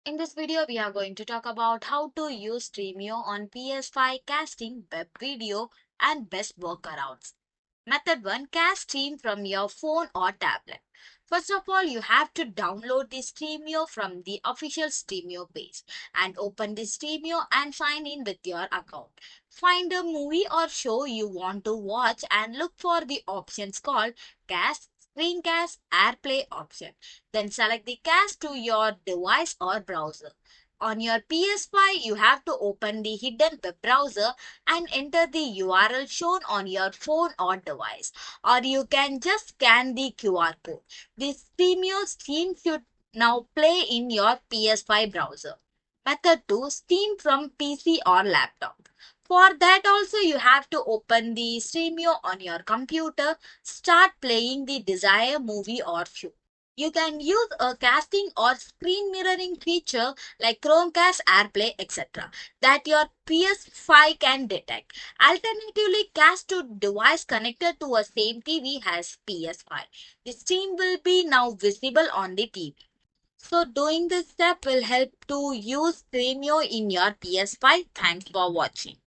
In this video, we are going to talk about how to use Stremio on PS5 casting, web video, and best workarounds. Method 1. Cast stream from your phone or tablet. First of all, you have to download the Stremio from the official Stremio page and open the Stremio and sign in with your account. Find a movie or show you want to watch and look for the options called Cast, Screencast, AirPlay option. Then select the cast to your device or browser. On your PS5, you have to open the hidden web browser and enter the URL shown on your phone or device. Or you can just scan the QR code. This Steamio stream should now play in your PS5 browser. Method 2. Stream from PC or laptop. For that also you have to open the Stremio on your computer, start playing the desired movie or show. You can use a casting or screen mirroring feature like Chromecast, AirPlay, etc. that your PS5 can detect. Alternatively, cast to device connected to a same TV as PS5. The stream will be now visible on the TV. So doing this step will help to use Stremio in your PS5. Thanks for watching.